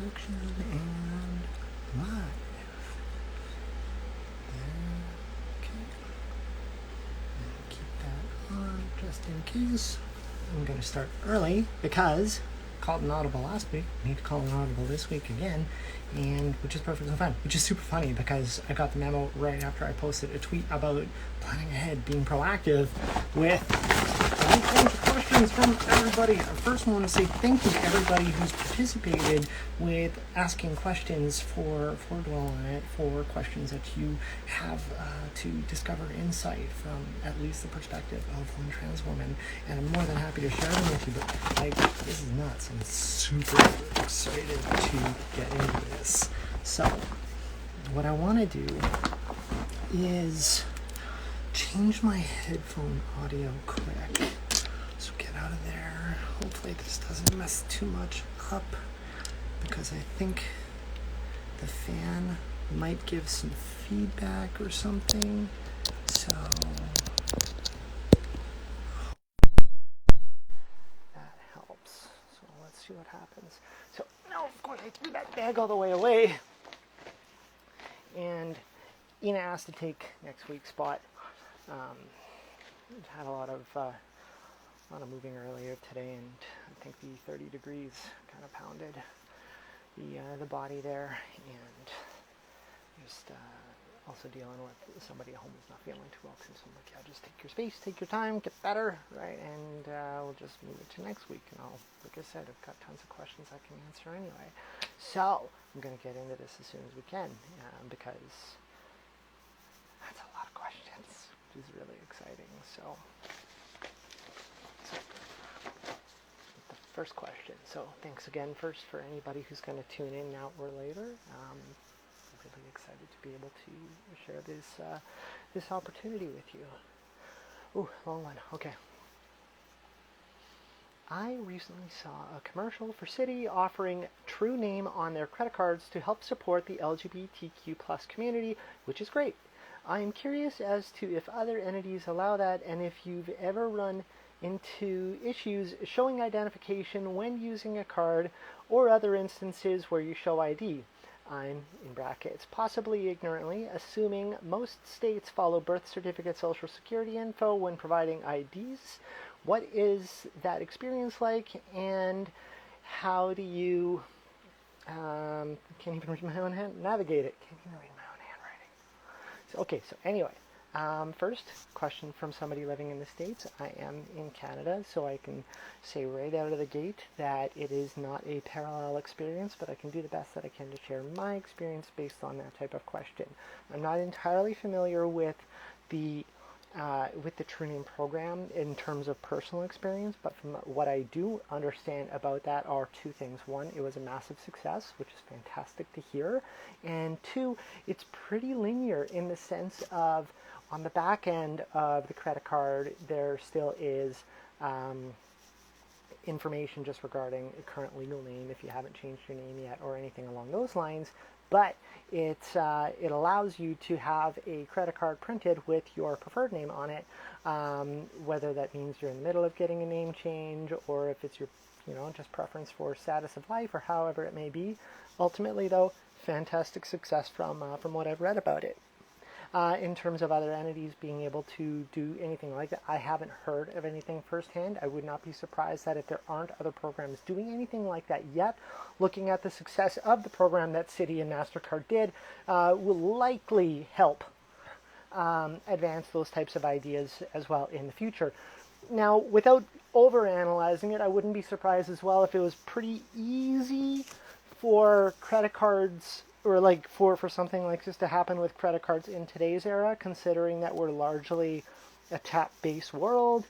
Action and live. Okay. And keep that on just in case. I'm going to start early because I called an audible last week. I need to call an audible this week again, and which is perfectly fine. Which is super funny because I got the memo right after I posted a tweet about planning ahead, being proactive with a bunch of questions from everybody. I first want to say thank you to everybody who's participated with asking questions for Dwell on It, for questions that you have to discover insight from at least the perspective of one trans woman. And I'm more than happy to share them with you, but this is nuts. I'm super excited to get into this. So what I want to do is change my headphone audio quick. So get out of there. Hopefully this doesn't mess too much up because I think the fan might give some feedback or something. So that helps. So let's see what happens. So now, of course, I threw that bag all the way away. And Ina asked to take next week's spot. Had a lot of moving earlier today, and I think the 30 degrees kind of pounded the body there, and just also dealing with somebody at home who's not feeling too well too. So I'm like, yeah, just take your space, take your time, get better, right? And we'll just move it to next week. And like I said, I've got tons of questions I can answer anyway. So I'm going to get into this as soon as we can because that's a lot of questions, which is really exciting. So the first question. So thanks again first for anybody who's going to tune in now or later. I'm really excited to be able to share this opportunity with you. Ooh, long one. Okay. I recently saw a commercial for Citi offering true name on their credit cards to help support the LGBTQ plus community, which is great. I am curious as to if other entities allow that and if you've ever run into issues showing identification when using a card or other instances where you show ID. I'm, in brackets, possibly ignorantly, assuming most states follow birth certificate social security info when providing IDs. What is that experience like, and how do you, can't even read my own hand, navigate it. Can't even read my own handwriting. So, okay, so anyway. First, question from somebody living in the States. I am in Canada, so I can say right out of the gate that it is not a parallel experience, but I can do the best that I can to share my experience based on that type of question. I'm not entirely familiar with the True Name program in terms of personal experience, but from what I do understand about that are two things. One, it was a massive success, which is fantastic to hear, and two, it's pretty linear in the sense of on the back end of the credit card, there still is information just regarding a current legal name if you haven't changed your name yet or anything along those lines. But it allows you to have a credit card printed with your preferred name on it, whether that means you're in the middle of getting a name change or if it's your just preference for status of life or however it may be. Ultimately, though, fantastic success from what I've read about it. In terms of other entities being able to do anything like that, I haven't heard of anything firsthand. I would not be surprised that if there aren't other programs doing anything like that yet, looking at the success of the program that Citi and MasterCard did will likely help advance those types of ideas as well in the future. Now, without overanalyzing it, I wouldn't be surprised as well if it was pretty easy for credit cards or like for something like this to happen with credit cards in today's era, considering that we're largely a tap-based world,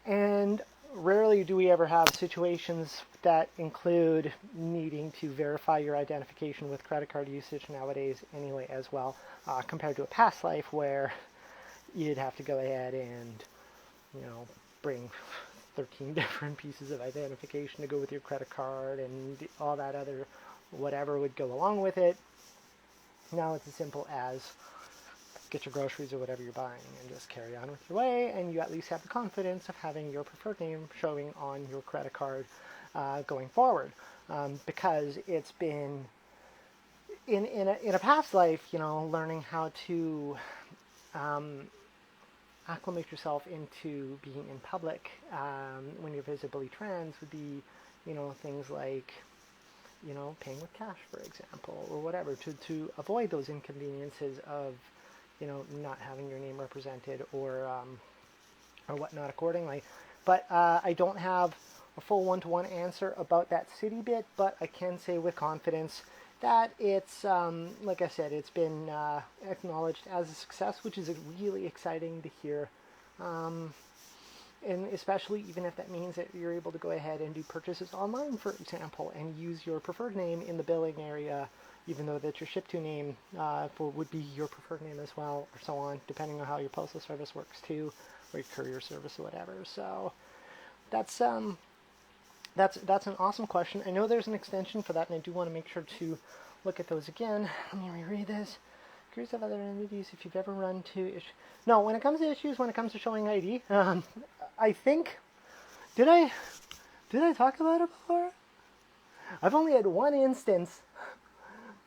and rarely do we ever have situations that include needing to verify your identification with credit card usage nowadays anyway as well, compared to a past life where you'd have to go ahead and bring 13 different pieces of identification to go with your credit card and all that other whatever would go along with it. Now it's as simple as get your groceries or whatever you're buying and just carry on with your way, and you at least have the confidence of having your preferred name showing on your credit card going forward, because it's been in a past life, learning how to acclimate yourself into being in public when you're visibly trans would be, things like, paying with cash, for example, or whatever, to avoid those inconveniences of, not having your name represented or whatnot accordingly. But I don't have a full one-to-one answer about that Citi bit, but I can say with confidence that it's, like I said, it's been acknowledged as a success, which is really exciting to hear. And especially even if that means that you're able to go ahead and do purchases online, for example, and use your preferred name in the billing area, even though that your ship-to name would be your preferred name as well, or so on, depending on how your postal service works too, or your courier service or whatever. So that's an awesome question. I know there's an extension for that, and I do want to make sure to look at those again. Let me reread this. Curious of other entities if you've ever run to issues. No, when it comes to issues, when it comes to showing ID, I think, did I talk about it before? I've only had one instance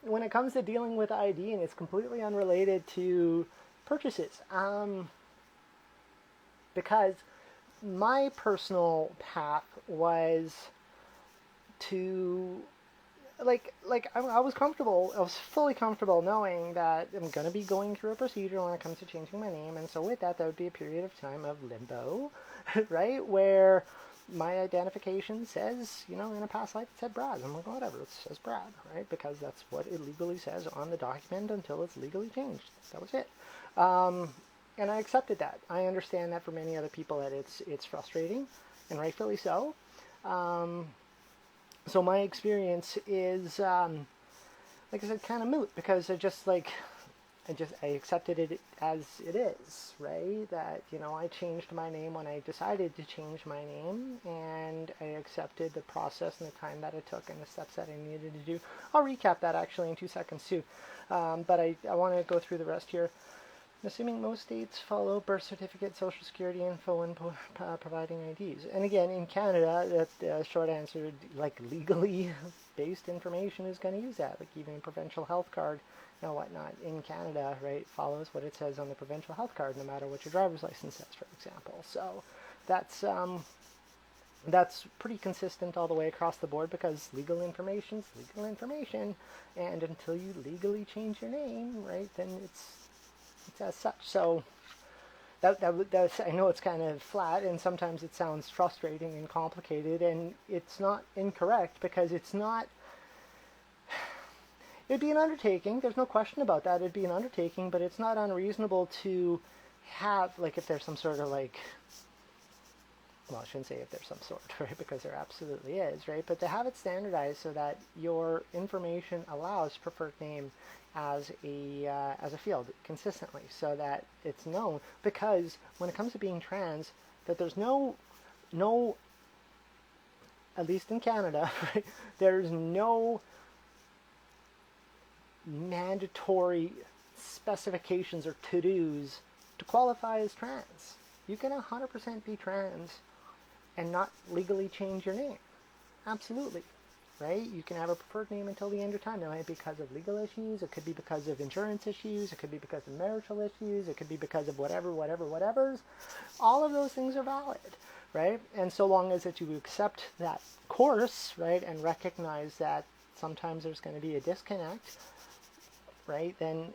when it comes to dealing with ID, and it's completely unrelated to purchases. Because my personal path was to, I was comfortable, I was fully comfortable knowing that I'm going to be going through a procedure when it comes to changing my name, and so with that, there would be a period of time of limbo, right, where my identification says, in a past life it said Brad. I'm like, whatever, it says Brad, right, because that's what it legally says on the document until it's legally changed. That was it. And I accepted that. I understand that for many other people that it's frustrating, and rightfully so. So my experience is, like I said, kind of moot, because I accepted it as it is, right? That, I changed my name when I decided to change my name, and I accepted the process and the time that it took and the steps that I needed to do. I'll recap that actually in 2 seconds too. But I want to go through the rest here. Assuming most states follow birth certificate, social security info when providing IDs. And again, in Canada, that short answer, legally based information is going to use that. Like even a provincial health card and whatnot in Canada, right, follows what it says on the provincial health card, no matter what your driver's license says, for example. So that's pretty consistent all the way across the board, because legal information is legal information, and until you legally change your name, right, then it's as such. So that's, I know it's kind of flat, and sometimes it sounds frustrating and complicated, and it's not incorrect, because it's not, it'd be an undertaking, there's no question about that, it'd be an undertaking, but it's not unreasonable to have, if there's some sort of well, I shouldn't say if there's some sort, right, because there absolutely is, right, but to have it standardized so that your information allows preferred name as a field consistently, so that it's known, because when it comes to being trans, that there's no, at least in Canada, right, there's no mandatory specifications or to-dos to qualify as trans. You can 100% be trans and not legally change your name. Absolutely. Right? You can have a preferred name until the end of time. It might be because of legal issues, it could be because of insurance issues, it could be because of marital issues, it could be because of whatever's. All of those things are valid, right? And so long as that you accept that course, right, and recognize that sometimes there's going to be a disconnect, right, then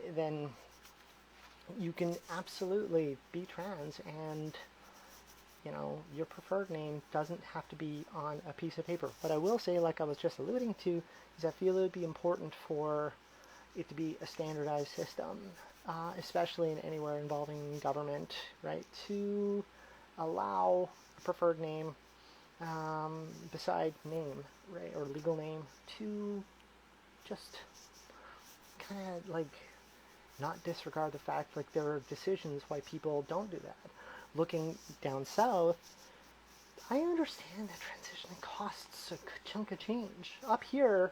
you can absolutely be trans, and your preferred name doesn't have to be on a piece of paper. What I will say, like I was just alluding to, is I feel it would be important for it to be a standardized system, especially in anywhere involving government, right, to allow a preferred name beside name, right, or legal name, to just kind of not disregard the fact there are decisions why people don't do that. Looking down south, I understand that transitioning costs a good chunk of change. Up here,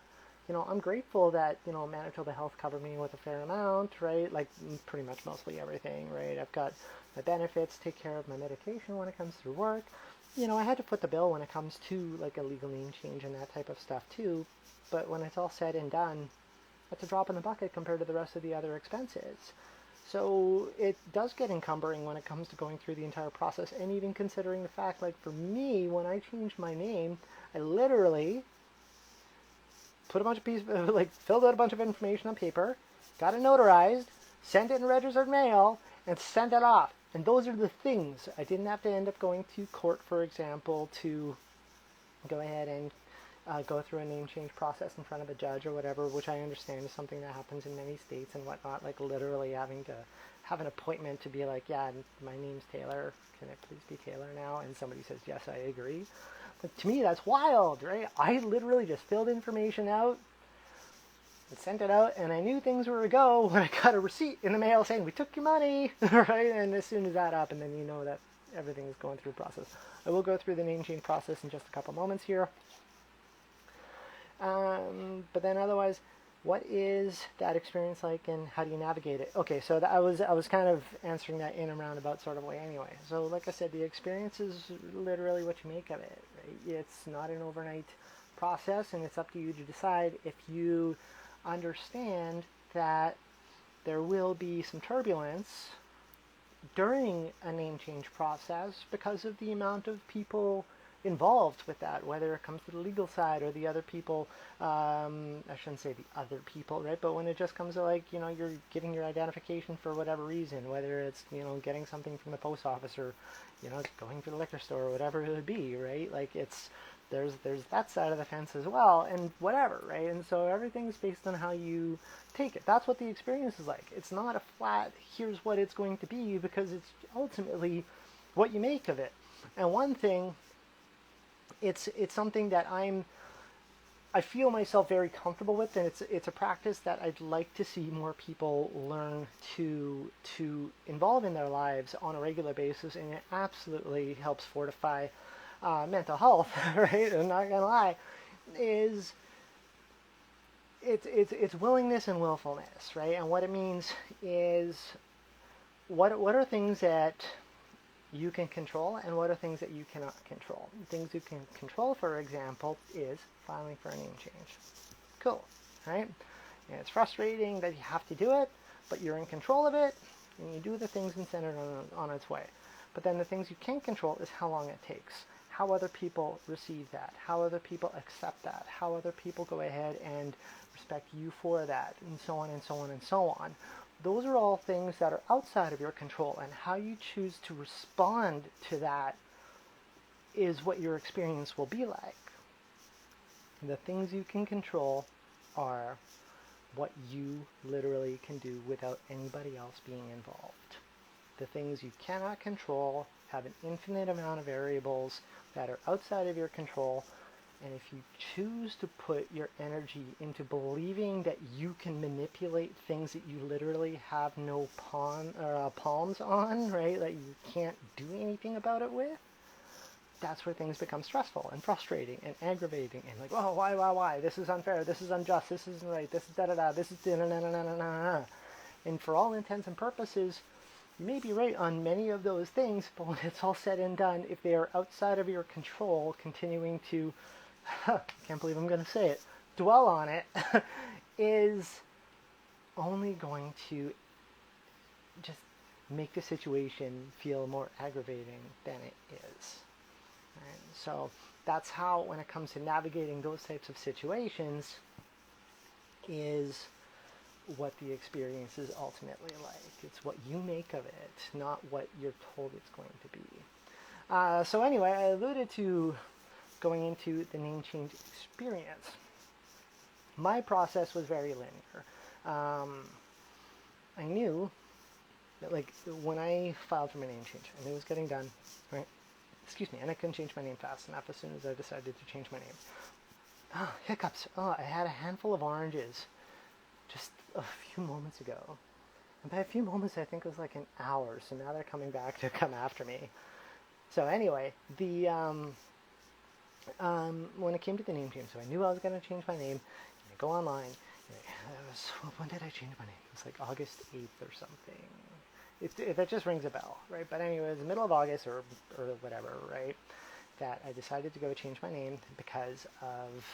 I'm grateful that, Manitoba Health covered me with a fair amount, right? Pretty much mostly everything, right? I've got my benefits, take care of my medication when it comes through work. I had to foot the bill when it comes to like a legal name change and that type of stuff too. But when it's all said and done, that's a drop in the bucket compared to the rest of the other expenses. So it does get encumbering when it comes to going through the entire process, and even considering the fact, like for me, when I changed my name, I literally put a bunch of pieces, like filled out a bunch of information on paper, got it notarized, sent it in registered mail, and sent it off. And those are the things. I didn't have to end up going to court, for example, to go ahead and go through a name change process in front of a judge or whatever, which I understand is something that happens in many states and whatnot, like literally having to have an appointment to be like, yeah, my name's Taylor, can it please be Taylor now? And somebody says, yes, I agree. But to me, that's wild, right? I literally just filled information out and sent it out, and I knew things were a go when I got a receipt in the mail saying, we took your money, right? And as soon as that happened, then you know that everything is going through the process. I will go through the name change process in just a couple moments here. But then otherwise, what is that experience like and how do you navigate it? Okay, so I was kind of answering that in a roundabout sort of way anyway. So like I said, the experience is literally what you make of it, right? It's not an overnight process, and it's up to you to decide if you understand that there will be some turbulence during a name change process because of the amount of people involved with that, whether it comes to the legal side or the other people, I shouldn't say the other people, right? But when it just comes to like, you're giving your identification for whatever reason, whether it's, getting something from the post office or, going to the liquor store or whatever it would be, right? Like there's that side of the fence as well, and whatever, right? And so everything's based on how you take it. That's what the experience is like. It's not a flat, here's what it's going to be, because it's ultimately what you make of it. And one thing, it's something that I feel myself very comfortable with, and it's a practice that I'd like to see more people learn to involve in their lives on a regular basis, and it absolutely helps fortify mental health, right? I'm not gonna lie, is it's willingness and willfulness, right? And what it means is what are things that you can control and what are things that you cannot control. Things you can control, for example, is filing for a name change. Cool, right? And it's frustrating that you have to do it, but you're in control of it, and you do the things and send it on its way. But then the things you can't control is how long it takes, how other people receive that, how other people accept that, how other people go ahead and respect you for that, and so on and so on and so on. Those are all things that are outside of your control, and how you choose to respond to that is what your experience will be like. The things you can control are what you literally can do without anybody else being involved. The things you cannot control have an infinite amount of variables that are outside of your control, and if you choose to put your energy into believing that you can manipulate things that you literally have no palms on, right, that you can't do anything about it with, that's where things become stressful and frustrating and aggravating and like, oh, why, this is unfair, this is unjust, this isn't right, this is da-da-da, this is da-na-na-na-na-na-na. And for all intents and purposes, you may be right on many of those things, but when it's all said and done, if they are outside of your control, continuing to, can't believe I'm going to say it, dwell on it, is only going to just make the situation feel more aggravating than it is. Right? So that's how, when it comes to navigating those types of situations, is what the experience is ultimately like. It's what you make of it, not what you're told it's going to be. So anyway, I alluded to going into the name change experience. My process was very linear. I knew that, like, when I filed for my name change, I knew it was getting done, right? Excuse me, and I couldn't change my name fast enough as soon as I decided to change my name. Oh, hiccups. Oh, I had a handful of oranges just a few moments ago. And by a few moments, I think it was like an hour, so now they're coming back to come after me. So anyway, the when it came to the name change, so I knew I was going to change my name, and I go online, and when did I change my name? It was like August 8th or something. If it just rings a bell, right? But anyway, it was the middle of August or whatever, right? that I decided to go change my name because of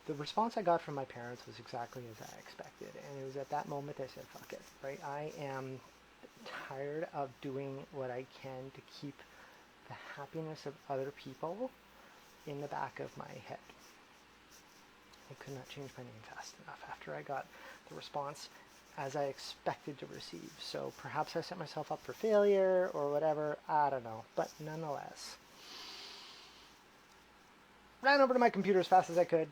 the response I got from my parents was exactly as I expected. And it was at that moment I said, fuck it, right? I am tired of doing what I can to keep the happiness of other people in the back of my head. I could not change my name fast enough after I got the response as I expected to receive. So perhaps I set myself up for failure or whatever, I don't know. But nonetheless, ran over to my computer as fast as I could,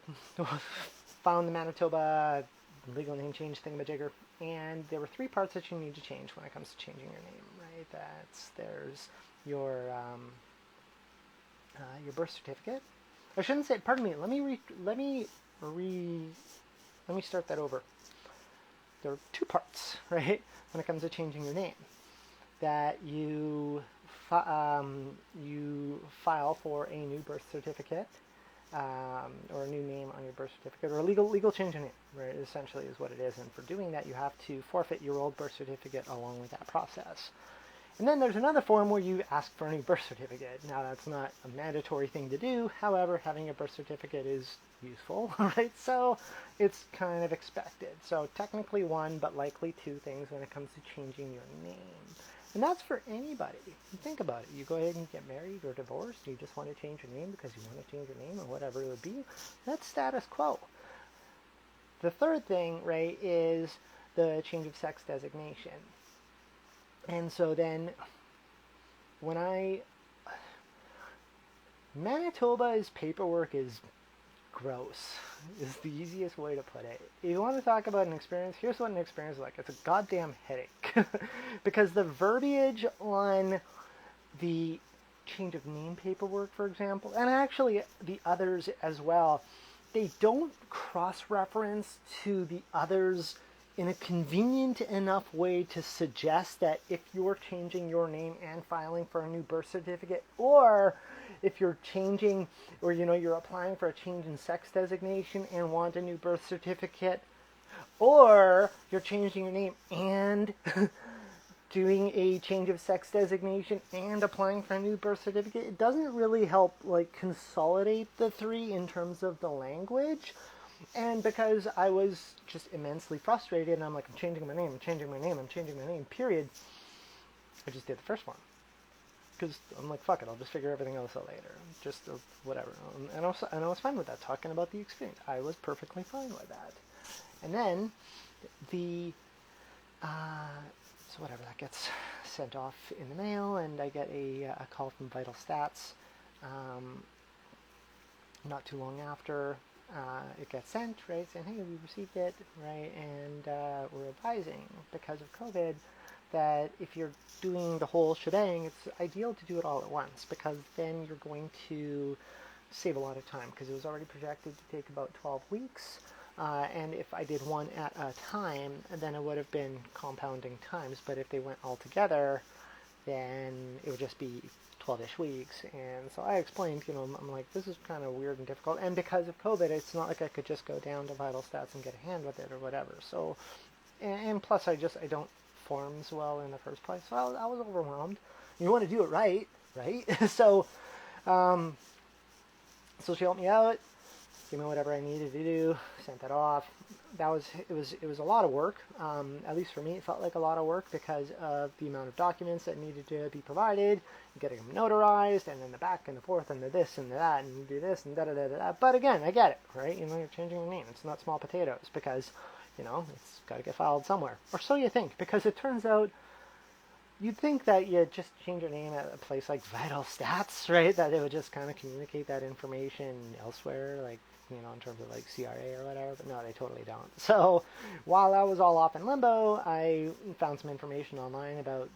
found the Manitoba legal name change thingamajigger, and there were 3 parts that you need to change when it comes to changing your name, right? There's your birth certificate. I shouldn't say, pardon me, let me start that over. There are 2 parts, right, when it comes to changing your name. That you file for a new birth certificate, or a new name on your birth certificate, or a legal change of name, right, essentially is what it is. And for doing that, you have to forfeit your old birth certificate along with that process. And then there's another form where you ask for a new birth certificate. Now, that's not a mandatory thing to do. However, having a birth certificate is useful, right? So it's kind of expected. So technically 1, but likely 2 things when it comes to changing your name. And that's for anybody. Think about it. You go ahead and get married or divorced. You just want to change your name because you want to change your name or whatever it would be. That's status quo. The third thing, right, is the change of sex designation. And so then Manitoba's paperwork is gross, is the easiest way to put it. If you want to talk about an experience, here's what an experience is like. It's a goddamn headache. Because the verbiage on the change of name paperwork, for example, and actually the others as well, they don't cross-reference to the others in a convenient enough way to suggest that if you're changing your name and filing for a new birth certificate, or if you're changing, or you're applying for a change in sex designation and want a new birth certificate, or you're changing your name and doing a change of sex designation and applying for a new birth certificate, it doesn't really help consolidate the 3 in terms of the language. And because I was just immensely frustrated, and I'm like, I'm changing my name, period, I just did the first one. Because I'm like, fuck it, I'll just figure everything else out later. Just whatever. And I was fine with that, talking about the experience. I was perfectly fine with that. And then so whatever, that gets sent off in the mail, and I get a call from Vital Stats not too long after. It gets sent, right, saying, hey, we received it, right, and we're advising, because of COVID, that if you're doing the whole shebang, it's ideal to do it all at once, because then you're going to save a lot of time, because it was already projected to take about 12 weeks, and if I did one at a time, then it would have been compounding times, but if they went all together, then it would just be 12-ish weeks. And so I explained, I'm like, this is kind of weird and difficult, and because of COVID, it's not like I could just go down to Vital Stats and get a hand with it or whatever. So, and plus I don't forms well in the first place, so I was overwhelmed. You want to do it right? So she helped me out, gave me whatever I needed to do, sent that off. It was a lot of work. At least for me, it felt like a lot of work because of the amount of documents that needed to be provided, getting them notarized, and then the back and the forth, and the this and the that, and do this and da da da da. But again, I get it, right? You're changing your name. It's not small potatoes, because it's got to get filed somewhere, or so you think. Because it turns out, you'd think that you just change your name at a place like Vital Stats, right? That it would just kind of communicate that information elsewhere, in terms of CRA or whatever, but no, they totally don't. So while I was all off in limbo, I found some information online about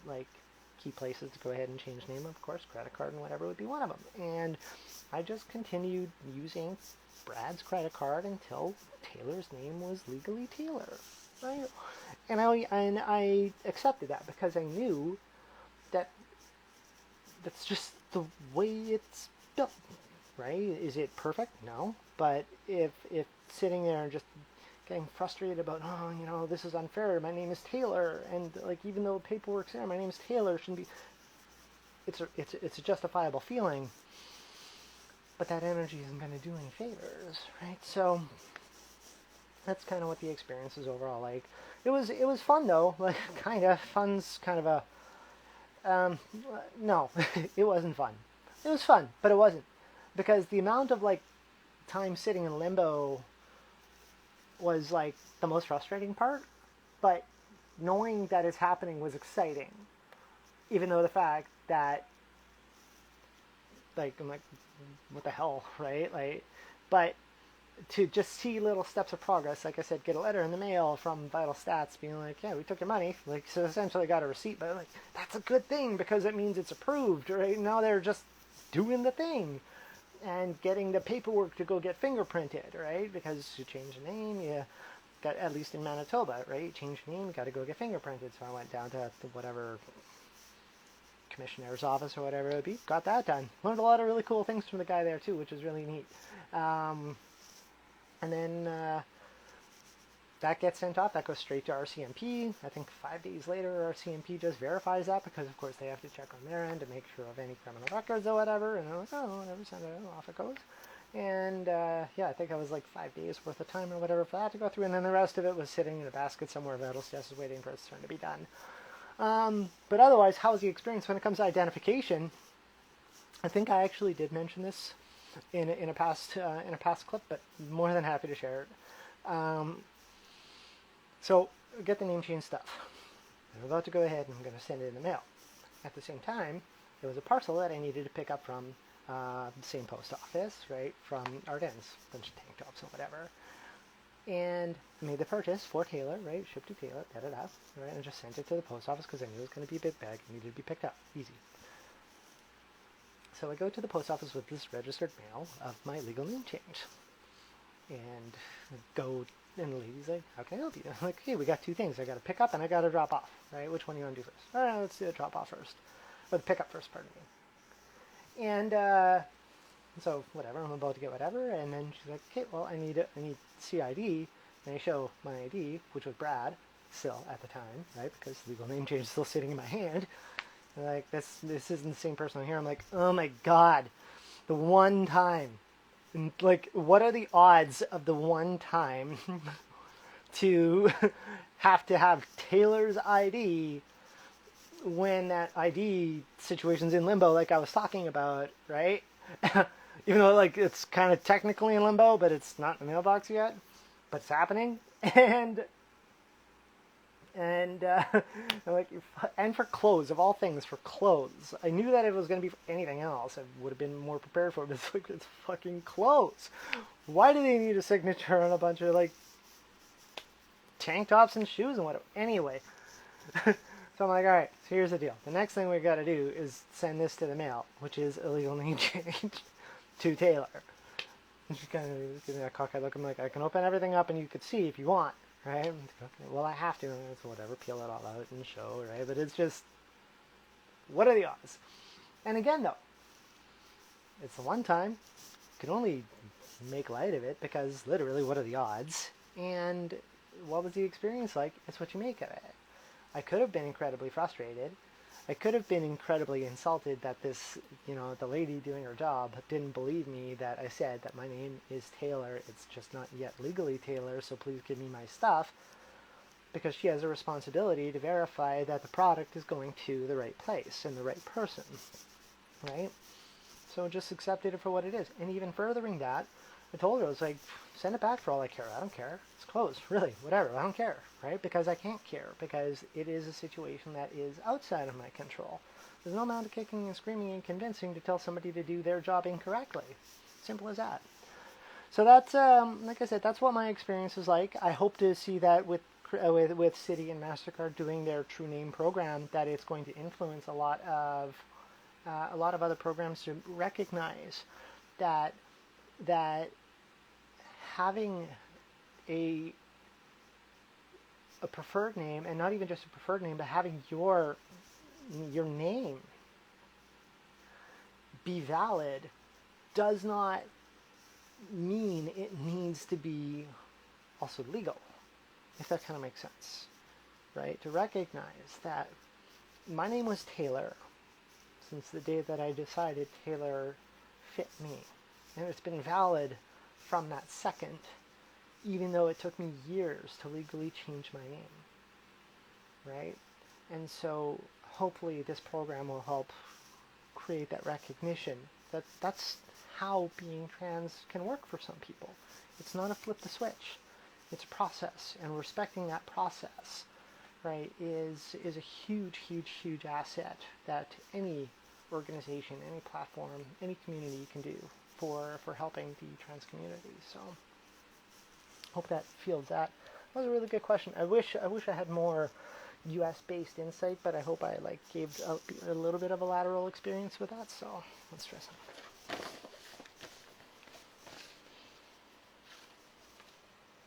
key places to go ahead and change name. Of course, credit card and whatever would be one of them. And I just continued using Brad's credit card until Taylor's name was legally Taylor, right? And I accepted that because I knew that that's just the way it's built, right? Is it perfect? No. But if sitting there and just getting frustrated about, this is unfair, my name is Taylor, and even though paperwork's there, my name is Taylor, shouldn't be. it's a justifiable feeling, but that energy isn't going to do any favors, right? So that's kind of what the experience is overall like. It was fun though, like kind of fun's kind of a no, it wasn't fun. It was fun, but it wasn't, because the amount of like time sitting in limbo was like the most frustrating part, but knowing that it's happening was exciting, even though the fact that like I'm like, what the hell, right? Like, but to just see little steps of progress, like I said, get a letter in the mail from Vital Stats being like, yeah, we took your money, like, so essentially got a receipt, but like, that's a good thing because it means it's approved, right? Now they're just doing the thing and getting the paperwork to go get fingerprinted, right? Because you change the name, you got, at least in Manitoba, right? You change your name, you got to go get fingerprinted. So I went down to whatever commissioner's office or whatever it would be, got that done. Learned a lot of really cool things from the guy there too, which was really neat. And then that gets sent off. That goes straight to RCMP. I think 5 days later, RCMP just verifies that because, of course, they have to check on their end to make sure of any criminal records or whatever. And they're like, oh, whatever, send it off it goes. And yeah, I think I was like 5 days worth of time or whatever for that to go through. And then the rest of it was sitting in a basket somewhere. Vital Stats is waiting for its turn to be done. But otherwise, how's the experience when it comes to identification? I think I actually did mention this in a past clip, but more than happy to share it. So get the name change stuff. I'm about to go ahead and I'm going to send it in the mail. At the same time, there was a parcel that I needed to pick up from the same post office, right, from Ardennes, a bunch of tank tops and whatever. And I made the purchase for Taylor, right, shipped to Taylor, right, and just sent it to the post office because I knew it was going to be a big bag, it needed to be picked up, easy. So I go to the post office with this registered mail of my legal name change. And go, and the lady's like, how can I help you? I'm like, hey, we got two things. I got to pick up and I got to drop off, right? Which one do you want to do first? All right, let's do the drop off first. Or the pick up first, pardon me. And so whatever, I'm about to get whatever. And then she's like, okay, well, I need CID. And I show my ID, which was Brad, still at the time, right? Because legal name change is still sitting in my hand. Like, this isn't the same person here. I'm like, oh my god, the one time. And like, what are the odds of the one time to have Taylor's ID when that ID situation's in limbo, like I was talking about, right? Even though, like, it's kind of technically in limbo, but it's not in the mailbox yet, but it's happening. And like, and for clothes, of all things, for clothes. I knew that if it was going to be for anything else, I would have been more prepared for it. But it's like, it's fucking clothes. Why do they need a signature on a bunch of, like, tank tops and shoes and whatever? Anyway. So I'm like, alright, so here's the deal. The next thing we got to do is send this to the mail, which is a legal name change to Taylor. And she kind of gives me that cockeyed look. I'm like, I can open everything up and you could see if you want. Right? Okay, well, I have to, so whatever, peel it all out and show, right? But it's just, what are the odds? And again, though, it's the one time, you can only make light of it because literally, what are the odds? And what was the experience like? It's what you make of it. I could have been incredibly frustrated. I could have been incredibly insulted that this, the lady doing her job didn't believe me that I said that my name is Taylor. It's just not yet legally Taylor, so please give me my stuff. Because she has a responsibility to verify that the product is going to the right place and the right person, right? So just accepted it for what it is. And even furthering that, I told her, I was like, send it back for all I care. I don't care. It's closed. Really, whatever. I don't care, right? Because I can't care, because it is a situation that is outside of my control. There's no amount of kicking and screaming and convincing to tell somebody to do their job incorrectly. Simple as that. So that's, like I said, that's what my experience is like. I hope to see that with Citi and MasterCard doing their True Name program, that it's going to influence a lot of other programs to recognize that having a preferred name, and not even just a preferred name, but having your name be valid does not mean it needs to be also legal, if that kind of makes sense, right? To recognize that my name was Taylor, since the day that I decided Taylor fit me. And it's been valid from that second, even though it took me years to legally change my name, right? And so hopefully this program will help create that recognition that that's how being trans can work for some people. It's not a flip the switch. It's a process, and respecting that process, right, is a huge, huge, huge asset that any organization, any platform, any community can do for helping the trans community. So hope that feels that. That was a really good question. I wish I had more US based insight, but I hope I gave a little bit of a lateral experience with that, so let's try something.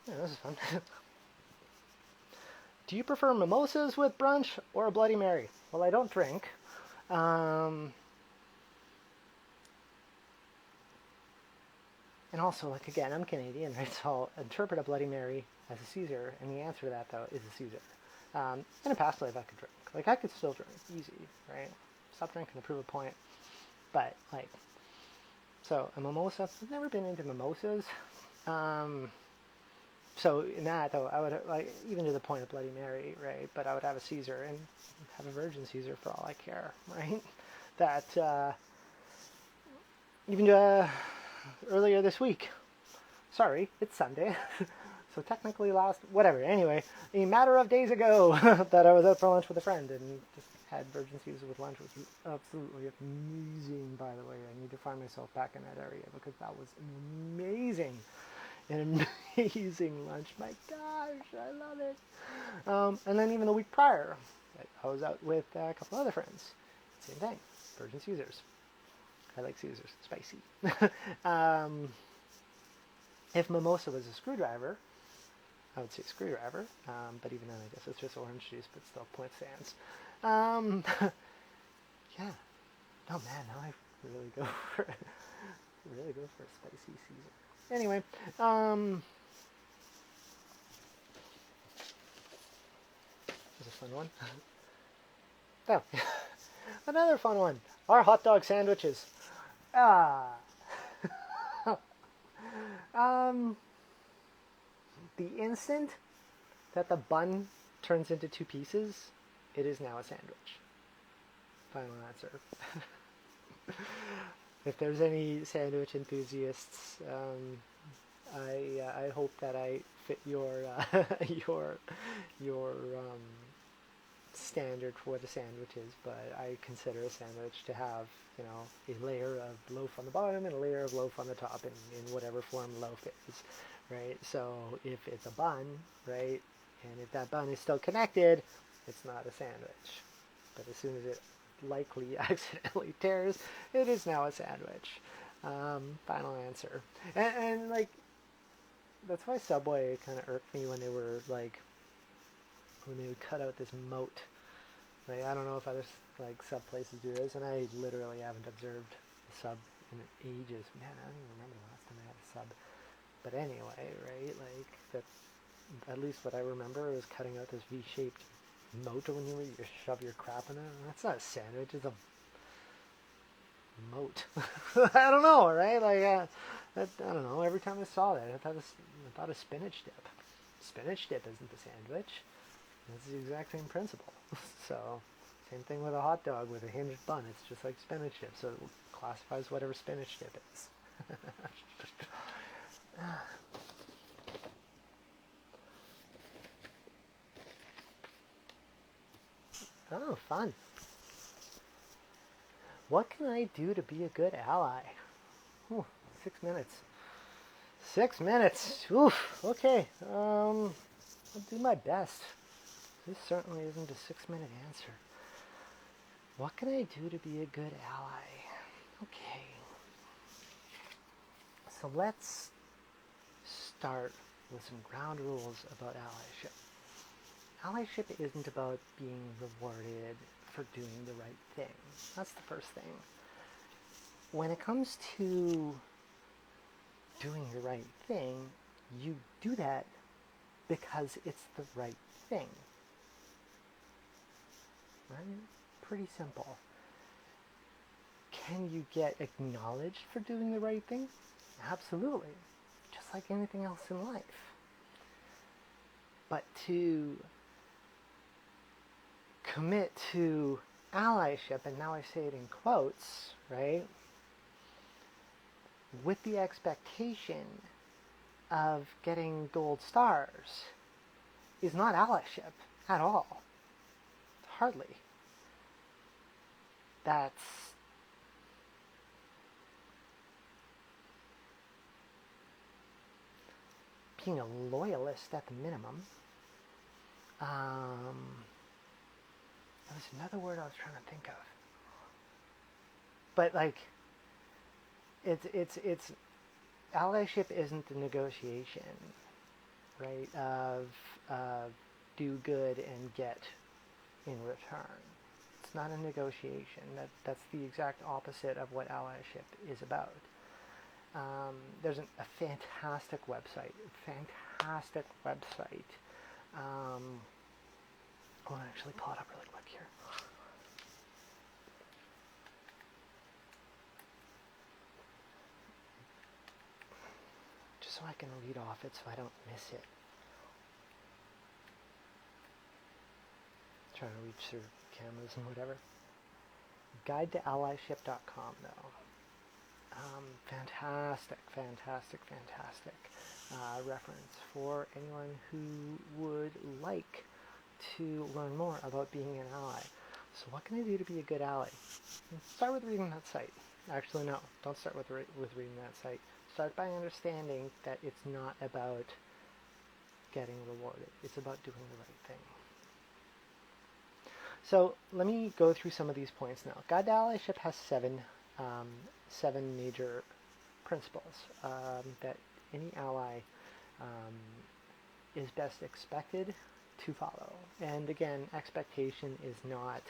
Yeah, this is fun. Do you prefer mimosas with brunch or a Bloody Mary? Well, I don't drink. And also, again, I'm Canadian, right? So I'll interpret a Bloody Mary as a Caesar, and the answer to that, though, is a Caesar. In a past life, I could drink. I could still drink, easy, right? Stop drinking to prove a point. But, so a mimosa, I've never been into mimosas. So in that, though, I would, even to the point of Bloody Mary, right? But I would have a Caesar and have a Virgin Caesar for all I care, right? That, even earlier this week, sorry, it's Sunday, so technically whatever, anyway, a matter of days ago that I was out for lunch with a friend and just had Virgin Caesar with lunch, which was absolutely amazing, by the way. I need to find myself back in that area because that was an amazing lunch. My gosh, I love it. And then even the week prior, I was out with a couple other friends. Same thing, Virgin Caesars. I like Caesars, spicy. If mimosa was a screwdriver, I would say screwdriver, but even then I guess it's just orange juice, but still point stands. Yeah. Oh man, now I really go for a spicy Caesar. Anyway, this is a fun one. Oh, another fun one. Our hot dog sandwiches. The instant that the bun turns into two pieces, it is now a sandwich. Final answer. If there's any sandwich enthusiasts, I hope that I fit your standard for what a sandwich is, but I consider a sandwich to have, a layer of loaf on the bottom and a layer of loaf on the top in whatever form loaf is, right? So if it's a bun, right, and if that bun is still connected, it's not a sandwich. But as soon as it likely accidentally tears, it is now a sandwich. Final answer. And that's why Subway kind of irked me when they were when they would cut out this moat. I don't know if other sub places do this, and I literally haven't observed a sub in ages. Man, I don't even remember the last time I had a sub. But anyway, right? That. At least what I remember was cutting out this V-shaped moat when you shove your crap in it. That's not a sandwich; it's a moat. I don't know, right? I don't know. Every time I saw that, I thought a spinach dip. Spinach dip isn't a sandwich. It's the exact same principle. So, same thing with a hot dog with a hinged bun. It's just like spinach dip. So it classifies whatever spinach dip is. Oh, fun. What can I do to be a good ally? Ooh, 6 minutes. 6 minutes. Oof. Okay. I'll do my best. This certainly isn't a 6-minute answer. What can I do to be a good ally? Okay. So let's start with some ground rules about allyship. Allyship isn't about being rewarded for doing the right thing. That's the first thing. When it comes to doing the right thing, you do that because it's the right thing. Right? Pretty simple. Can you get acknowledged for doing the right thing? Absolutely. Just like anything else in life. But to commit to allyship, and now I say it in quotes, right? With the expectation of getting gold stars is not allyship at all. Hardly. That's being a loyalist at the minimum. There was another word I was trying to think of. But like, it's allyship isn't the negotiation, right? Of do good and get in return. It's not a negotiation. That's the exact opposite of what allyship is about. There's a fantastic website. I'll actually pull it up really quick here. Just so I can read off it so I don't miss it. Trying to reach through cameras and whatever. Guide to allyship.com though. Fantastic reference for anyone who would like to learn more about being an ally. So what can I do to be a good ally? Start with reading that site. Actually, no, don't start with reading that site. Start by understanding that it's not about getting rewarded. It's about doing the right thing. So let me go through some of these points now. Guide to Allyship has seven major principles that any ally is best expected to follow. And again, expectation is not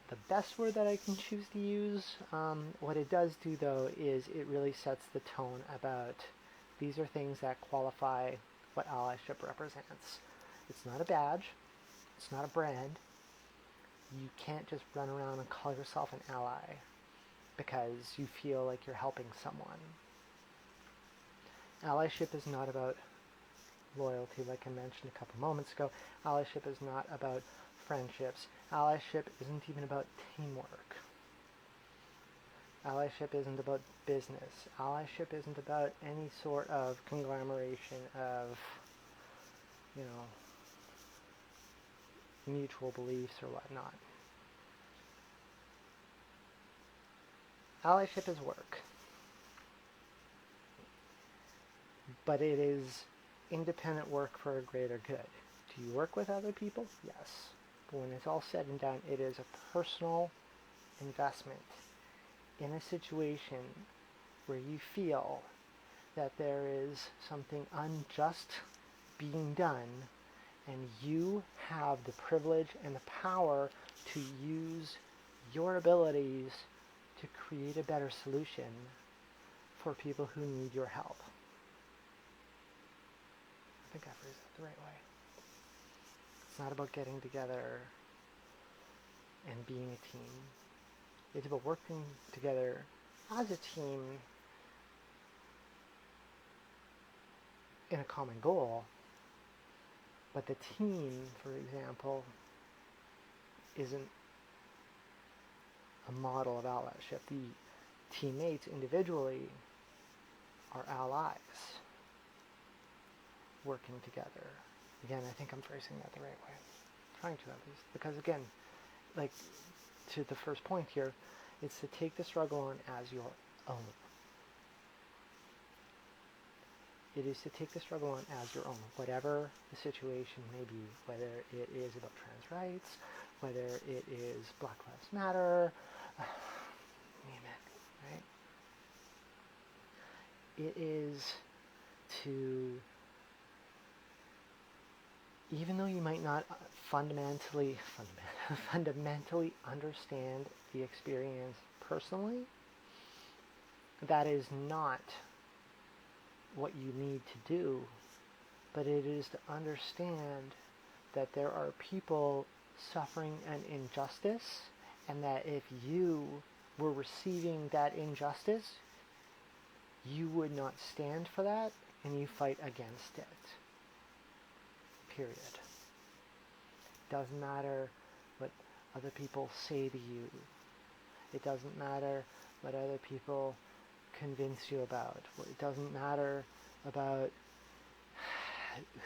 the best word that I can choose to use. What it does do though is it really sets the tone about these are things that qualify what allyship represents. It's not a badge. It's not a brand. You can't just run around and call yourself an ally because you feel like you're helping someone. Allyship is not about loyalty, like I mentioned a couple moments ago. Allyship is not about friendships. Allyship isn't even about teamwork. Allyship isn't about business. Allyship isn't about any sort of conglomeration of, mutual beliefs or whatnot. Allyship is work. But it is independent work for a greater good. Do you work with other people? Yes. But when it's all said and done, it is a personal investment in a situation where you feel that there is something unjust being done, and you have the privilege and the power to use your abilities to create a better solution for people who need your help. I think I phrased that the right way. It's not about getting together and being a team. It's about working together as a team in a common goal. But the team, for example, isn't a model of allyship. The teammates individually are allies working together. Again, I think I'm phrasing that the right way. Trying to at least. Because again, like to the first point here, it's to take the struggle on as your own. It is to take the struggle on as your own, whatever the situation may be, whether it is about trans rights, whether it is Black Lives Matter, name it, right? It is to, even though you might not fundamentally understand the experience personally, that is not what you need to do, but it is to understand that there are people suffering an injustice and that if you were receiving that injustice, you would not stand for that, and you fight against it. Period. Doesn't matter what other people say to you. It doesn't matter what other people convince you about. It doesn't matter about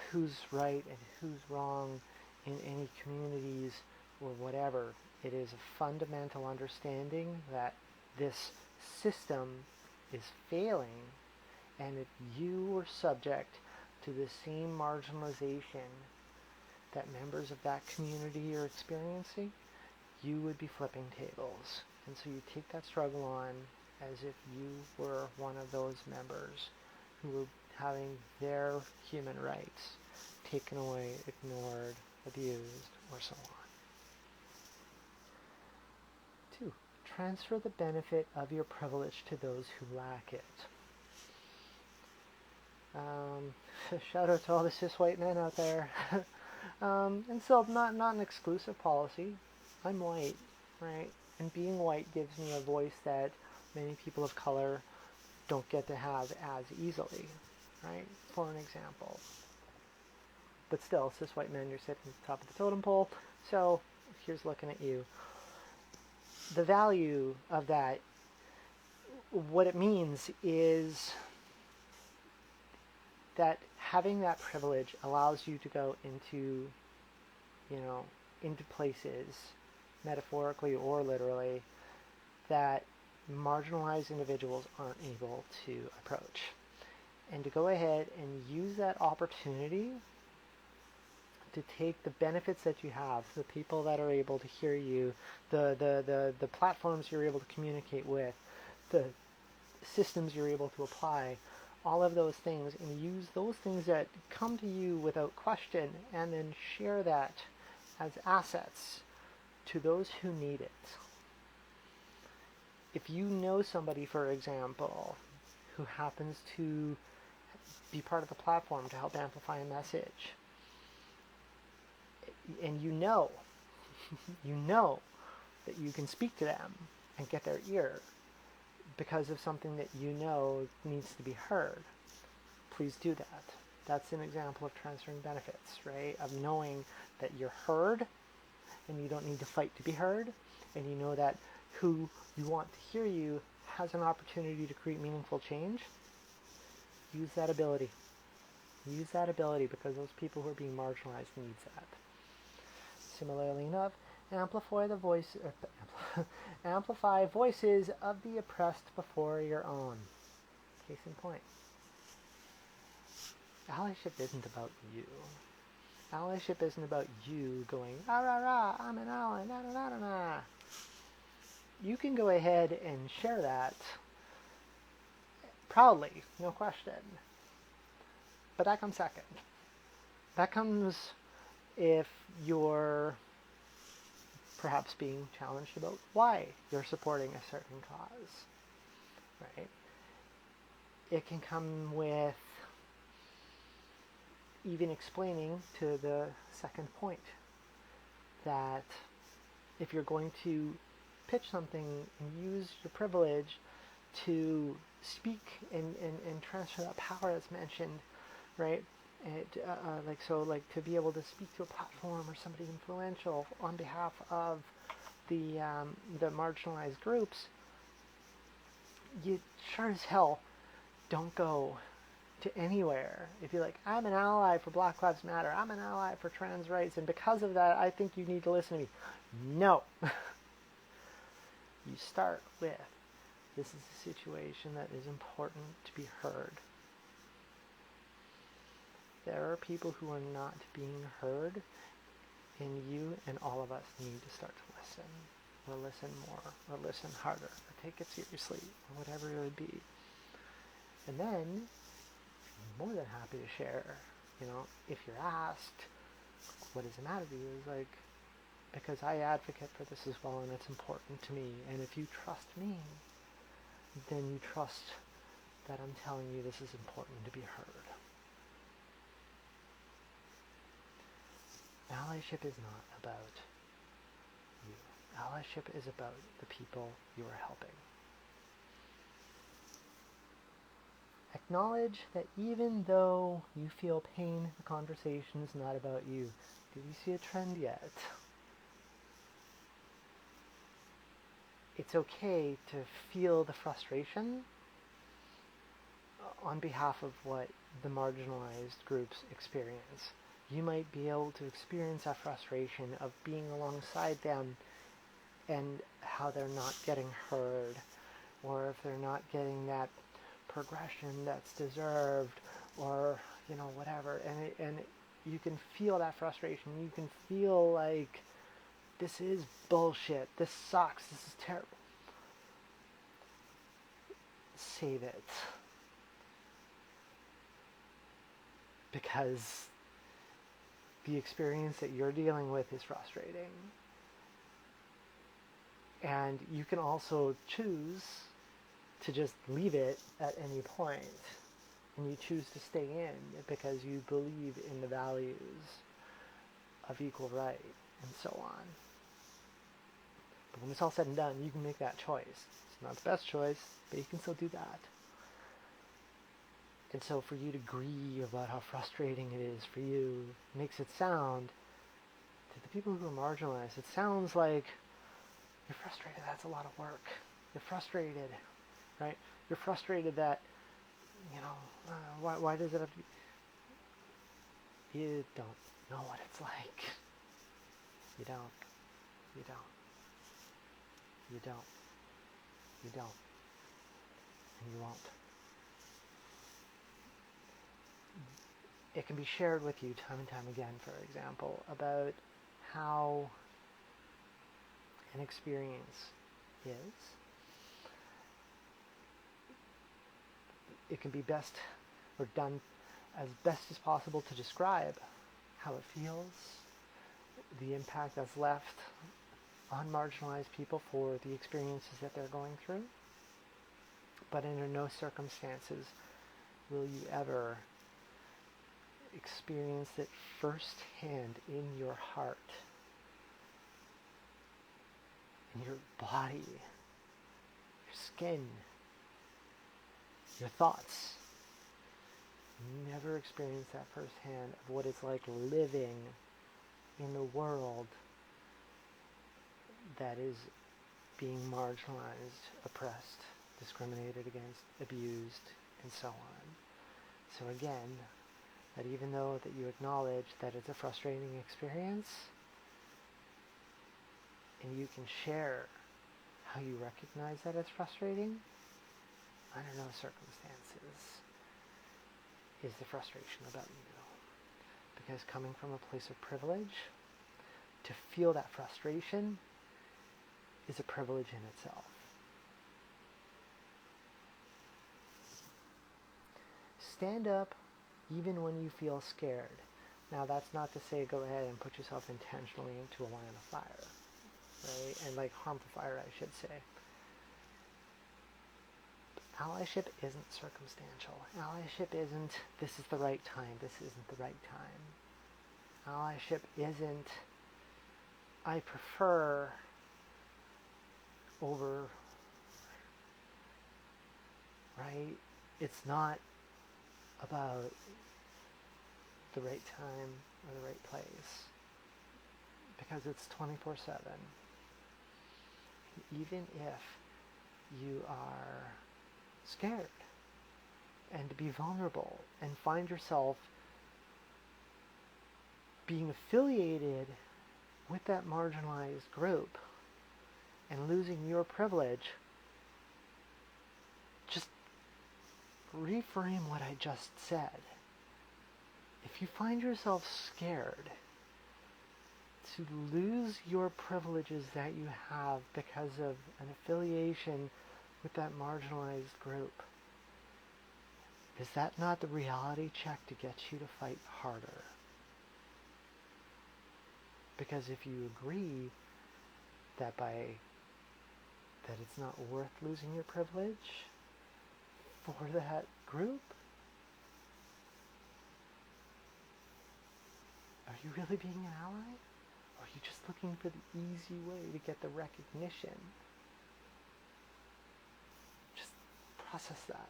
who's right and who's wrong in any communities or whatever. It is a fundamental understanding that this system is failing, and if you were subject to the same marginalization that members of that community are experiencing, you would be flipping tables. And so you take that struggle on as if you were one of those members who were having their human rights taken away, ignored, abused, or so on. 2. Transfer the benefit of your privilege to those who lack it. Shout out to all the cis white men out there. And so not an exclusive policy. I'm white, right? And being white gives me a voice that many people of color don't get to have as easily, right? For an example. But still, cis white men, you're sitting at the top of the totem pole, so here's looking at you. The value of that, what it means is that having that privilege allows you to go into, into places, metaphorically or literally, that marginalized individuals aren't able to approach. And to go ahead and use that opportunity to take the benefits that you have, the people that are able to hear you, the platforms you're able to communicate with, the systems you're able to apply, all of those things, and use those things that come to you without question, and then share that as assets to those who need it. If you know somebody, for example, who happens to be part of the platform to help amplify a message, and you know that you can speak to them and get their ear because of something that you know needs to be heard, please do that. That's an example of transferring benefits, right? Of knowing that you're heard and you don't need to fight to be heard, and you know that who you want to hear you has an opportunity to create meaningful change. Use that ability. Use that ability, because those people who are being marginalized need that. Similarly enough, amplify voices of the oppressed before your own. Case in point. Allyship isn't about you. Allyship isn't about you going, rah, rah, rah, I'm an ally, na, na, na, na, na. You can go ahead and share that proudly, no question. But that comes second. That comes if you're perhaps being challenged about why you're supporting a certain cause, right? It can come with even explaining to the second point that if you're going to pitch something and use your privilege to speak and transfer that power that's mentioned, right? To be able to speak to a platform or somebody influential on behalf of the marginalized groups, you sure as hell don't go to anywhere if you're like, I'm an ally for Black Lives Matter, I'm an ally for trans rights, and because of that I think you need to listen to me. No. You start with, this is a situation that is important to be heard. There are people who are not being heard, and you and all of us need to start to listen, or listen more, or listen harder, or take it seriously, or whatever it would be. And then, I'm more than happy to share, if you're asked, what does it matter to you, is like, because I advocate for this as well, and it's important to me, and if you trust me, then you trust that I'm telling you this is important to be heard. Allyship is not about you. Allyship is about the people you are helping. Acknowledge that even though you feel pain, the conversation is not about you. Did you see a trend yet? It's okay to feel the frustration on behalf of what the marginalized groups experience. You might be able to experience that frustration of being alongside them and how they're not getting heard, or if they're not getting that progression that's deserved, or whatever, and you can feel that frustration. You can feel like, this is bullshit, this sucks, this is terrible. Save it, because the experience that you're dealing with is frustrating, and you can also choose to just leave it at any point, and you choose to stay in because you believe in the values of equal right and so on. But when it's all said and done, you can make that choice. It's not the best choice, but you can still do that. And so for you to grieve about how frustrating it is for you makes it sound, to the people who are marginalized, it sounds like, you're frustrated, that's a lot of work. You're frustrated, right? You're frustrated that, why does it have to be? You don't know what it's like. You don't. You don't. You don't. You don't. And you won't. It can be shared with you time and time again, for example, about how an experience is. It can be best or done as best as possible to describe how it feels, the impact that's left on marginalized people for the experiences that they're going through. But under no circumstances will you ever experience it firsthand in your heart, in your body, your skin, your thoughts. Never experience that firsthand of what it's like living in the world that is being marginalized, oppressed, discriminated against, abused, and so on. So again, that even though that you acknowledge that it's a frustrating experience, and you can share how you recognize that it's frustrating, under no circumstances is the frustration about you. Because coming from a place of privilege, to feel that frustration is a privilege in itself. Stand up even when you feel scared. Now that's not to say go ahead and put yourself intentionally into a line of fire, right? And harmful fire, I should say. Allyship isn't circumstantial. Allyship isn't, this is the right time, this isn't the right time. Allyship isn't, I prefer over, right? It's not about the right time or the right place, because it's 24/7. Even if you are scared and to be vulnerable and find yourself being affiliated with that marginalized group and losing your privilege, just reframe what I just said. If you find yourself scared to lose your privileges that you have because of an affiliation with that marginalized group, is that not the reality check to get you to fight harder? Because if you agree that it's not worth losing your privilege for that group, are you really being an ally? Or are you just looking for the easy way to get the recognition? Just process that.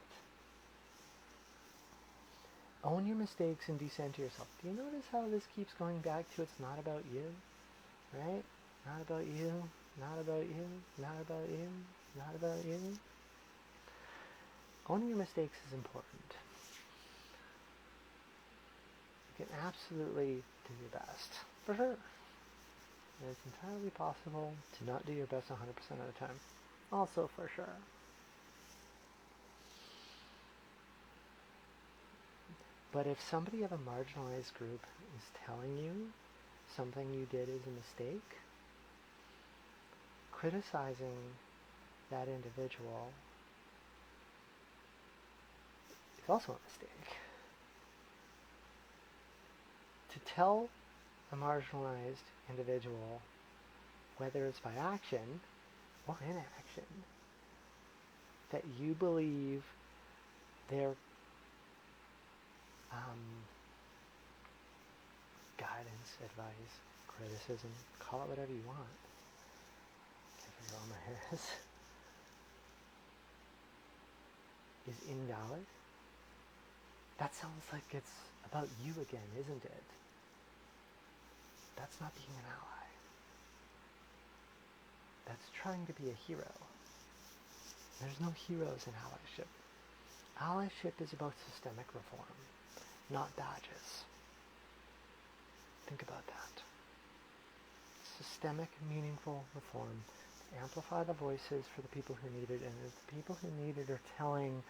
Own your mistakes and decenter yourself. Do you notice how this keeps going back to it's not about you? Right? Not about you, not about you, not about you, not about you. Owning your mistakes is important. You can absolutely do your best, for sure. And it's entirely possible to not do your best 100% of the time. Also for sure. But if somebody of a marginalized group is telling you something you did is a mistake, criticizing that individual is also a mistake. To tell a marginalized individual, whether it's by action or inaction, that you believe their guidance, advice, criticism, call it whatever you want. Can't figure out what my hair is invalid. That sounds like it's about you again, isn't it? That's not being an ally. That's trying to be a hero. There's no heroes in allyship. Allyship is about systemic reform, not badges. Think about that. Systemic, meaningful reform to amplify the voices for the people who need it, and if the people who need it are telling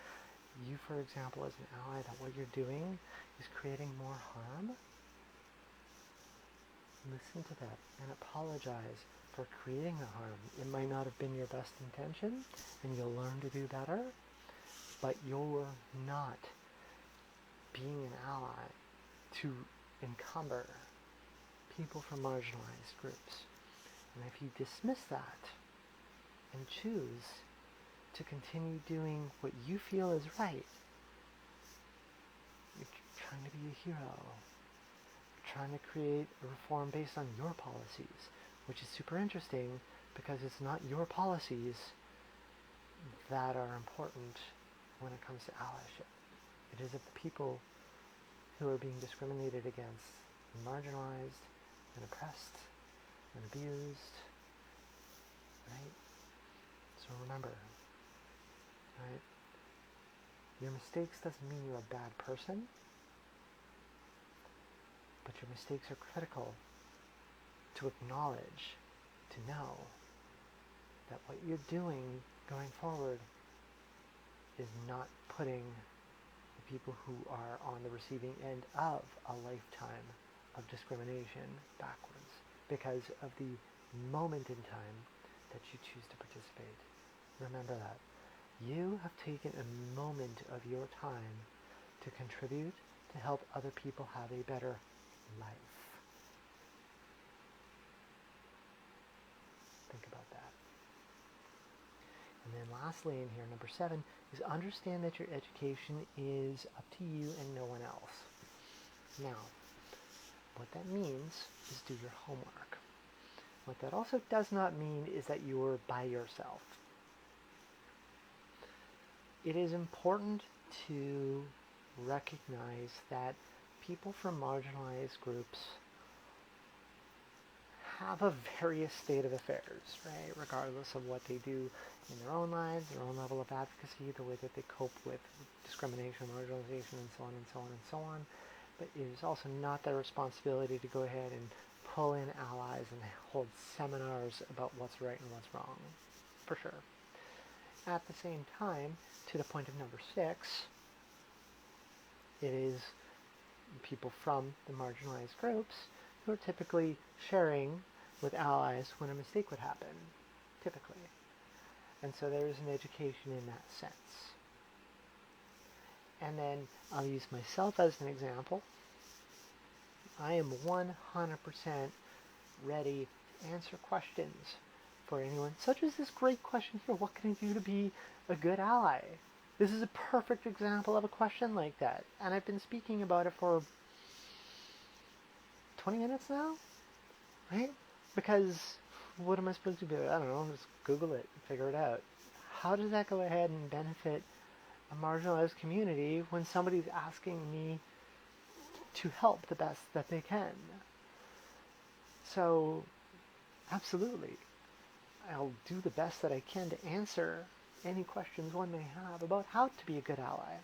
you, for example, as an ally, that what you're doing is creating more harm, listen to that and apologize for creating the harm. It might not have been your best intention, and you'll learn to do better, but you're not being an ally to encumber people from marginalized groups. And if you dismiss that and choose to continue doing what you feel is right, you're trying to be a hero. You're trying to create a reform based on your policies, which is super interesting because it's not your policies that are important when it comes to allyship. It is of the people who are being discriminated against, and marginalized, and oppressed, and abused, right? So remember, right? Your mistakes doesn't mean you're a bad person, but your mistakes are critical to acknowledge, to know that what you're doing going forward is not putting the people who are on the receiving end of a lifetime of discrimination backwards because of the moment in time that you choose to participate. Remember that. You have taken a moment of your time to contribute to help other people have a better life. Think about that. And then lastly in here, number 7, is understand that your education is up to you and no one else. Now, what that means is do your homework. What that also does not mean is that you're by yourself. It is important to recognize that people from marginalized groups have a various state of affairs, right? Regardless of what they do in their own lives, their own level of advocacy, the way that they cope with discrimination, marginalization, and so on and so on and so on. But it is also not their responsibility to go ahead and pull in allies and hold seminars about what's right and what's wrong, for sure. At the same time, to the point of number 6, it is people from the marginalized groups who are typically sharing with allies when a mistake would happen, typically. And so there is an education in that sense. And then I'll use myself as an example. I am 100% ready to answer questions for anyone, such as this great question here: what can I do to be a good ally? This is a perfect example of a question like that. And I've been speaking about it for 20 minutes now, right? Because what am I supposed to do? I don't know, just Google it, figure it out. How does that go ahead and benefit a marginalized community when somebody's asking me to help the best that they can? So, absolutely, I'll do the best that I can to answer any questions one may have about how to be a good ally.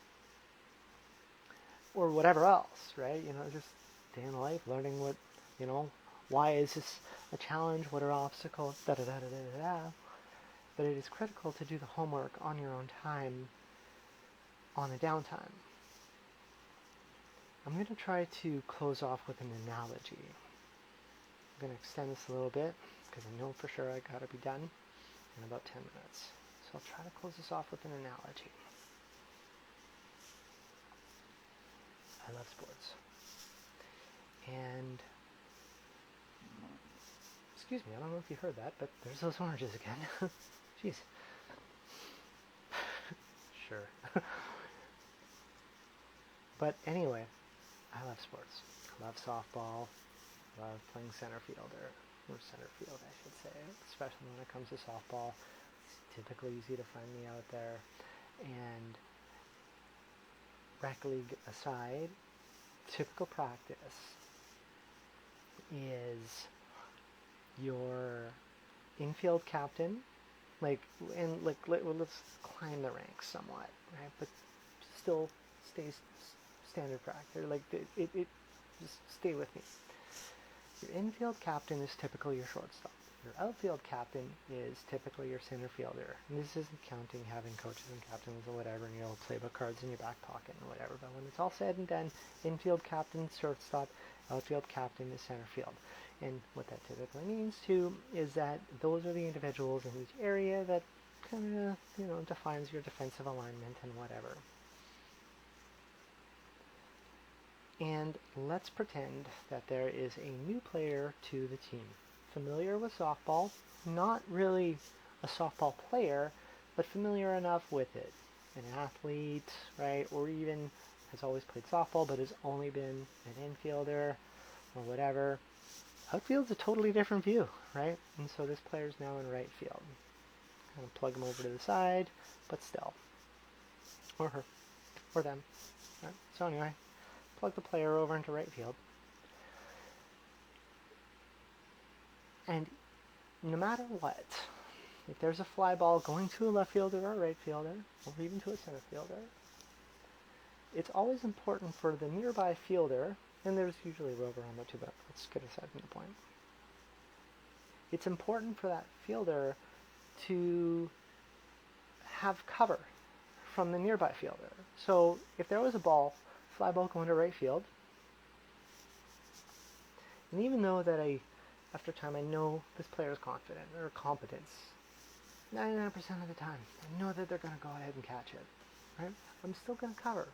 Or whatever else, right? Just day in life, learning what, why is this a challenge? What are obstacles? Da-da-da-da-da-da. But it is critical to do the homework on your own time, on a downtime. I'm going to try to close off with an analogy. I'm going to extend this a little bit, because I know for sure I got to be done in about 10 minutes. So I'll try to close this off with an analogy. I love sports. And, excuse me, I don't know if you heard that, but there's those oranges again. Jeez. Sure. But anyway, I love sports. I love softball. I love playing center fielder, or center field, I should say, especially when it comes to softball. It's typically easy to find me out there. And rec league aside, typical practice is your infield captain, let's climb the ranks somewhat, right? But still stays standard practice. It just stay with me. Your infield captain is typically your shortstop. Your outfield captain is typically your center fielder. And this isn't counting having coaches and captains or whatever, and your old playbook cards in your back pocket and whatever. But when it's all said and done, infield captain, shortstop, outfield captain is center field. And what that typically means too is that those are the individuals in each area that kind of, defines your defensive alignment and whatever. And let's pretend that there is a new player to the team. Familiar with softball, not really a softball player, but familiar enough with it. An athlete, right, or even has always played softball but has only been an infielder or whatever. Outfield's a totally different view, right? And so this player's now in right field. Kind of plug him over to the side, but still. Or her, or them. Right? So anyway, plug the player over into right field. And no matter what, if there's a fly ball going to a left fielder or a right fielder, or even to a center fielder, it's always important for the nearby fielder, and there's usually a rover on there too, but let's get aside from the point. It's important for that fielder to have cover from the nearby fielder. So if there was a fly ball going to right field, and even though that after time I know this player is confident or competence, 99% of the time, I know that they're going to go ahead and catch it, right? I'm still going to cover,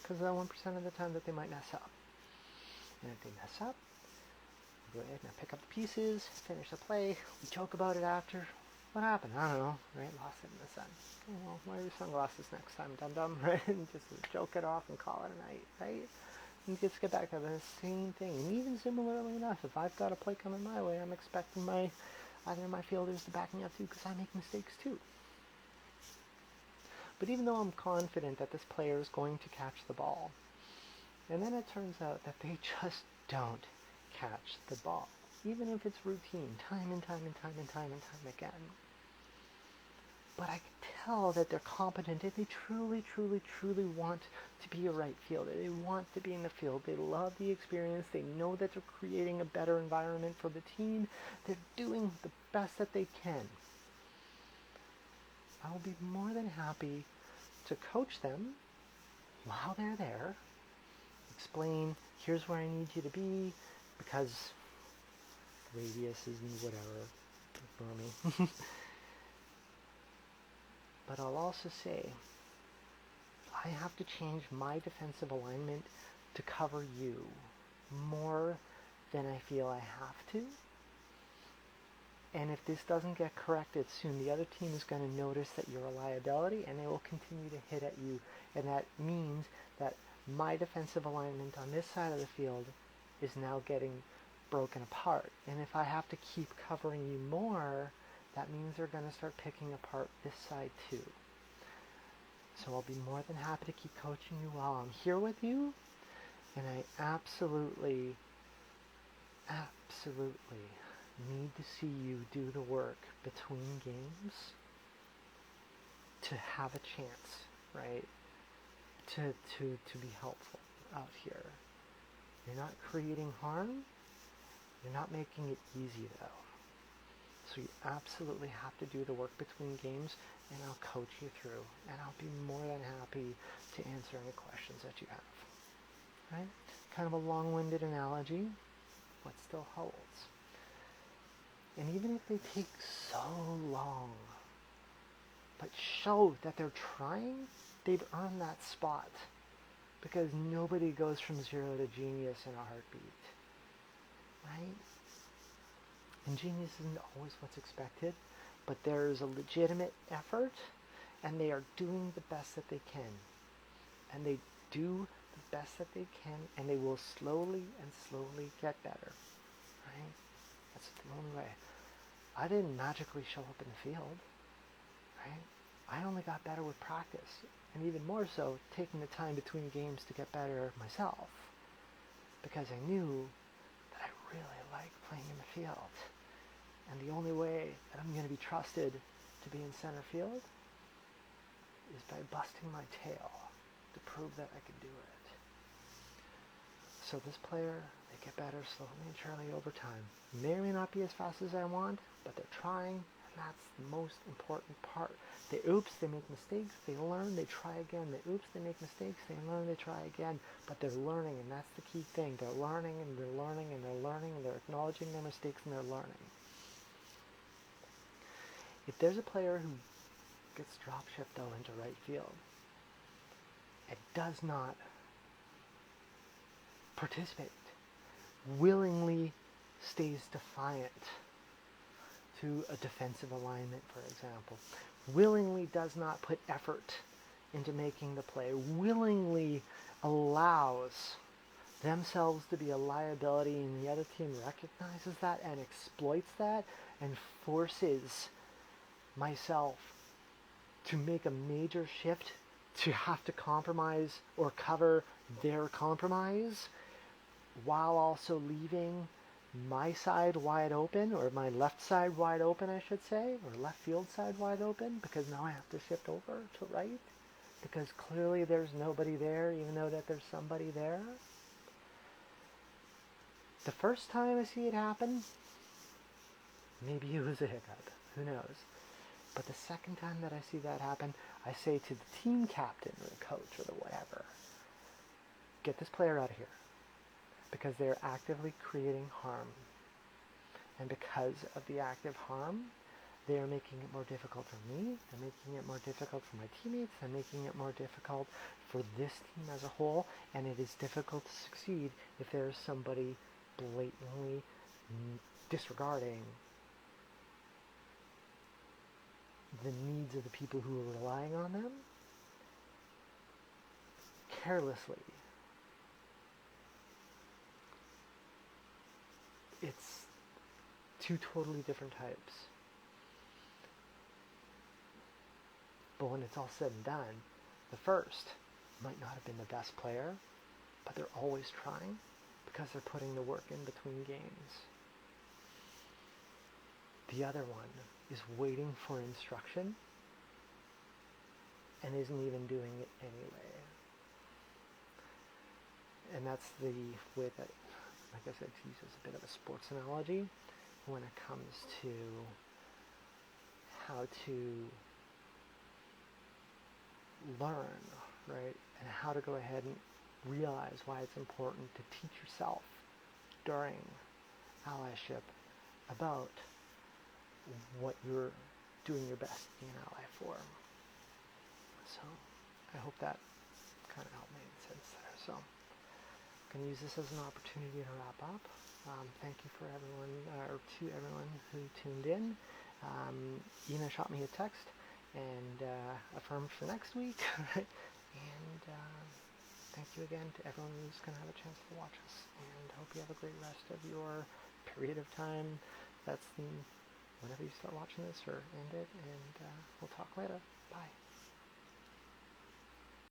because of that 1% of the time that they might mess up. And if they mess up, I go ahead and I pick up the pieces, finish the play, we joke about it after. What happened? I don't know, right? Lost it in the sun. Okay, well, wear your sunglasses next time, dum-dum, right? And just joke it off and call it a night, right? And just get back to the same thing. And even similarly enough, if I've got a play coming my way, I'm expecting either my fielders to back me up too, because I make mistakes too. But even though I'm confident that this player is going to catch the ball, and then it turns out that they just don't catch the ball, even if it's routine, time and time and time and time and time again. But I can tell that they're competent and they truly, truly, truly want to be a right fielder. They want to be in the field. They love the experience. They know that they're creating a better environment for the team. They're doing the best that they can. I will be more than happy to coach them while they're there. Explain, here's where I need you to be, because radius is whatever for me. But I'll also say, I have to change my defensive alignment to cover you more than I feel I have to. And if this doesn't get corrected soon, the other team is going to notice that you're a liability, and they will continue to hit at you. And that means that my defensive alignment on this side of the field is now getting broken apart. And if I have to keep covering you more, that means they're going to start picking apart this side too. So I'll be more than happy to keep coaching you while I'm here with you. And I absolutely need to see you do the work between games to have a chance, right? To be helpful out here. You're not creating harm. You're not making it easy though. So you absolutely have to do the work between games, and I'll coach you through, and I'll be more than happy to answer any questions that you have. Right? Kind of a long-winded analogy, but still holds. And even if they take so long, but show that they're trying, they've earned that spot. Because nobody goes from 0 to genius in a heartbeat. Right? And genius isn't always what's expected, but there's a legitimate effort, and they are doing the best that they can. And they do the best that they can, and they will slowly get better. Right? That's the only way. I didn't magically show up in the field. Right? I only got better with practice, and even more so, taking the time between games to get better myself. Because I knew that I really like playing in the field. And the only way that I'm going to be trusted to be in center field is by busting my tail to prove that I can do it. So this player, they get better slowly and surely over time. May or may not be as fast as I want, but they're trying, and that's the most important part. They oops, they make mistakes, they learn, they try again. They oops, they make mistakes, they learn, they try again. But they're learning, and that's the key thing. They're learning, and they're learning, and they're learning, and they're acknowledging their mistakes, and they're learning. If there's a player who gets drop shift though into right field and does not participate, willingly stays defiant to a defensive alignment, for example, willingly does not put effort into making the play, willingly allows themselves to be a liability, and the other team recognizes that and exploits that and forces myself to make a major shift to have to compromise or cover their compromise while also leaving my side wide open, or my left side wide open, I should say, or left field side wide open, because now I have to shift over to right, because clearly there's nobody there, even though that there's somebody there. The first time I see it happen, maybe it was a hiccup, who knows. But the second time that I see that happen, I say to the team captain or the coach or the whatever, get this player out of here. Because they're actively creating harm. And because of the active harm, they are making it more difficult for me, they're making it more difficult for my teammates, they're making it more difficult for this team as a whole, and it is difficult to succeed if there is somebody blatantly disregarding the needs of the people who are relying on them carelessly. It's two totally different types. But when it's all said and done, the first might not have been the best player, but they're always trying because they're putting the work in between games. The other one is waiting for instruction and isn't even doing it anyway. And that's the way that, like I said, to use as a bit of a sports analogy when it comes to how to learn, right? And how to go ahead and realize why it's important to teach yourself during allyship about what you're doing your best to be an ally for. So I hope that kind of helped make sense there. So I'm going to use this as an opportunity to wrap up. Thank you for everyone, or to everyone who tuned in. Ina shot me a text and affirmed for next week. And thank you again to everyone who's going to have a chance to watch us, and hope you have a great rest of your period of time. That's whenever you start watching this or end it, and we'll talk later. Bye.